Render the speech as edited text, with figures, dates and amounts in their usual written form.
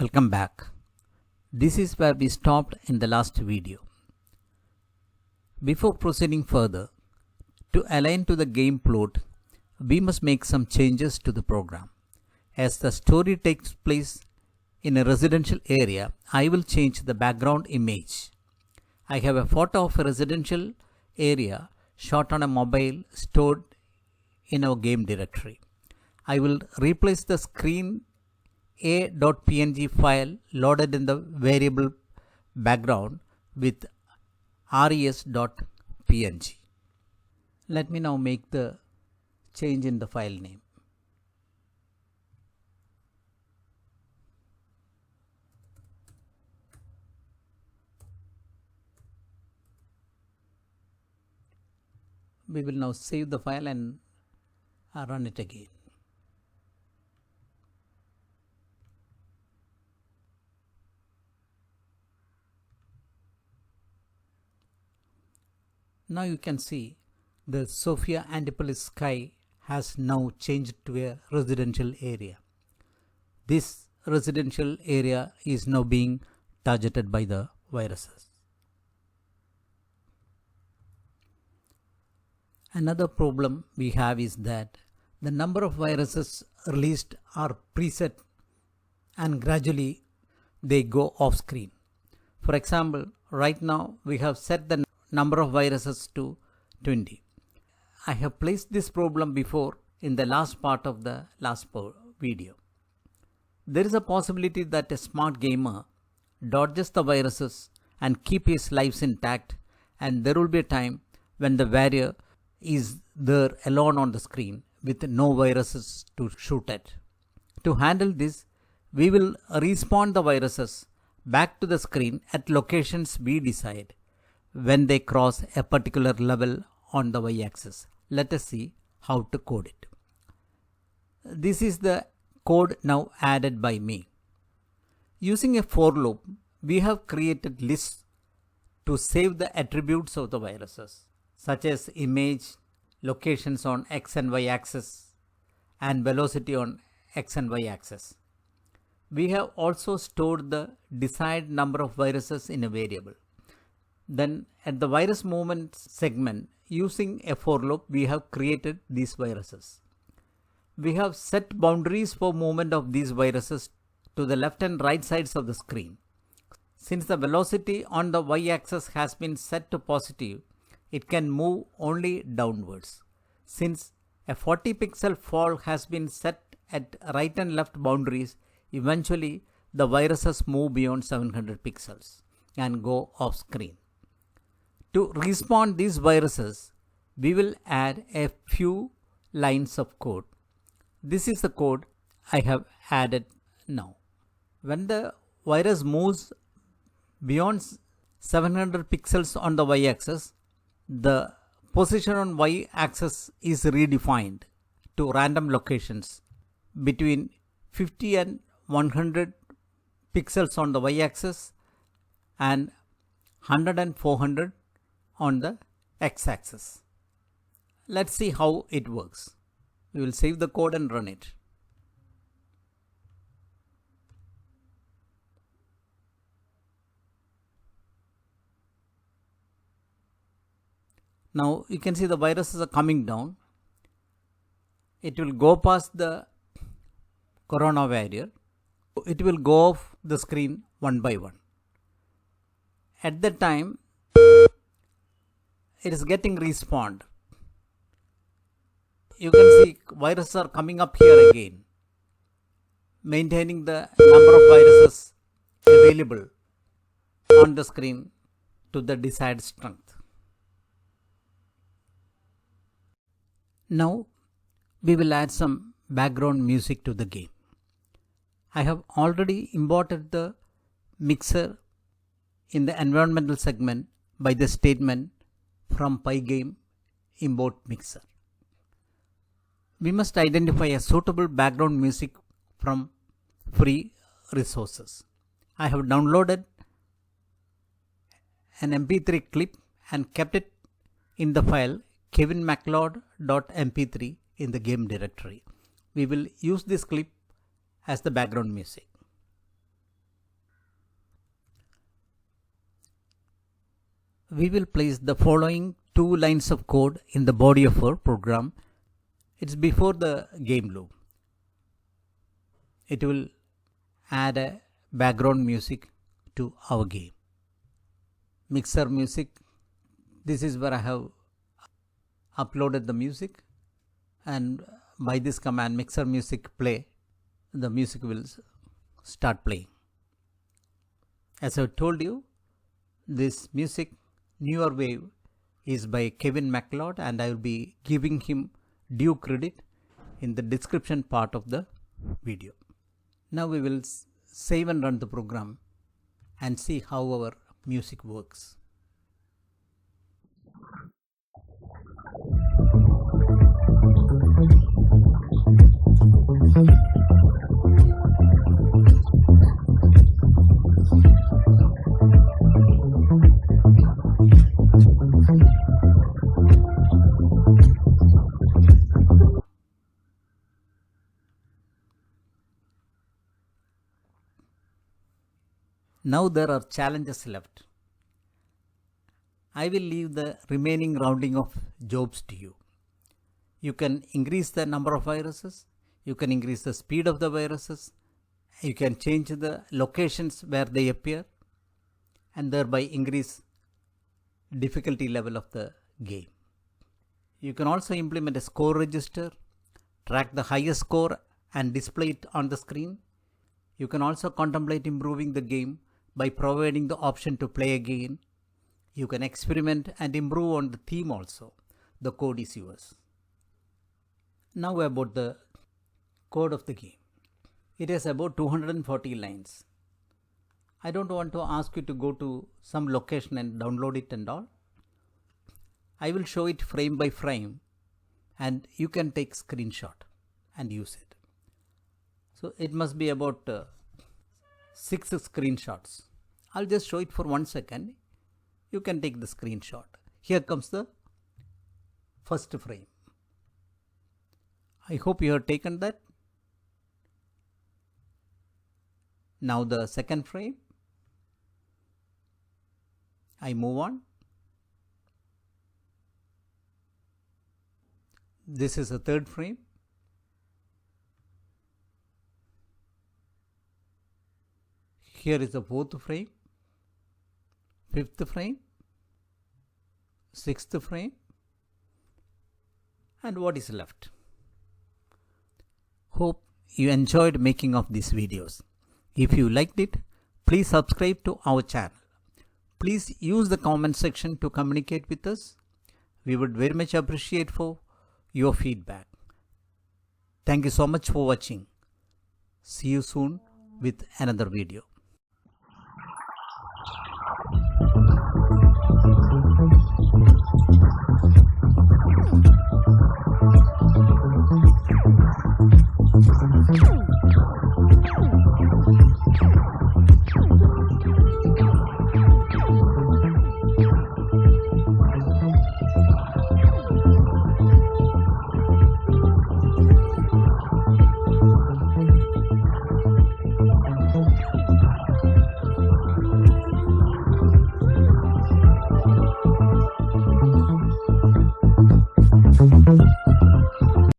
Welcome back. This is where we stopped in the last video. Before proceeding further, to align to the game plot, we must make some changes to the program. As the story takes place in a residential area, I will change the background image. I have a photo of a residential area shot on a mobile stored in our game directory. I will replace the screen a.png file loaded in the variable background with res.png. Let me now make the change in the file name. We will now save the file and run it again. Now you can see the Sofia Antipolis sky has now changed to a residential area. This residential area is now being targeted by the viruses. Another problem we have is that the number of viruses released are preset and gradually they go off screen. For example, right now we have set the number of viruses to 20. I have placed this problem before in the last part of the last video. There is a possibility that a smart gamer dodges the viruses and keep his lives intact, and there will be a time when the warrior is there alone on the screen with no viruses to shoot at. To handle this, we will respawn the viruses back to the screen at locations we decide when they cross a particular level on the y-axis. Let us see how to code it. This is the code now added by me. Using a for loop, we have created lists to save the attributes of the viruses, such as image, locations on x and y axis, and velocity on x and y axis. We have also stored the desired number of viruses in a variable. Then at the virus movement segment, using a for loop, we have created these viruses. We have set boundaries for movement of these viruses to the left and right sides of the screen. Since the velocity on the y-axis has been set to positive, it can move only downwards. Since a 40 pixel fall has been set at right and left boundaries, eventually the viruses move beyond 700 pixels and go off screen. To respawn these viruses, we will add a few lines of code. This is the code I have added now. When the virus moves beyond 700 pixels on the y-axis, the position on y-axis is redefined to random locations between 50 and 100 pixels on the y-axis and 100 and 400 on the x-axis. Let's see how it works. We will save the code and run it. Now you can see the viruses are coming down. It will go past the corona barrier. It will go off the screen one by one. At that time, it is getting respawned. You can see viruses are coming up here again, maintaining the number of viruses available on the screen to the desired strength. Now we will add some background music to the game. I have already imported the mixer in the environmental segment by the statement from Pygame import mixer. We must identify a suitable background music from free resources. I have downloaded an MP3 clip and kept it in the file kevinmacleod.mp3 in the game directory. We will use this clip as the background music. we will place the following 2 lines of code in the body of our program. It's before the game loop. It will add a background music to our game. Mixer music, this is where I have uploaded the music, and by this command mixer music play, the music will start playing. As I told you, this music Newer Wave is by Kevin MacLeod, and I will be giving him due credit in the description part of the video. Now we will save and run the program and see how our music works. Now there are challenges left. I will leave the remaining rounding of jobs to you. You can increase the number of viruses, you can increase the speed of the viruses, you can change the locations where they appear, and thereby increase difficulty level of the game. You can also implement a score register, track the highest score and display it on the screen. You can also contemplate improving the game by providing the option to play again. You can experiment and improve on the theme also. The code is yours. Now about the code of the game. It is about 240 lines. I don't want to ask you to go to some location and download it and all. I will show it frame by frame, and you can take screenshot and use it. So it must be about 6 screenshots. I'll just show it for 1 second. You can take the screenshot. Here comes the first frame. I hope you have taken that. Now the second frame. I move on. This is the third frame. Here is the fourth frame, fifth frame, sixth frame, and what is left. Hope you enjoyed making of these videos. If you liked it, please subscribe to our channel. Please use the comment section to communicate with us. We would very much appreciate for your feedback. Thank you so much for watching. See you soon with another video.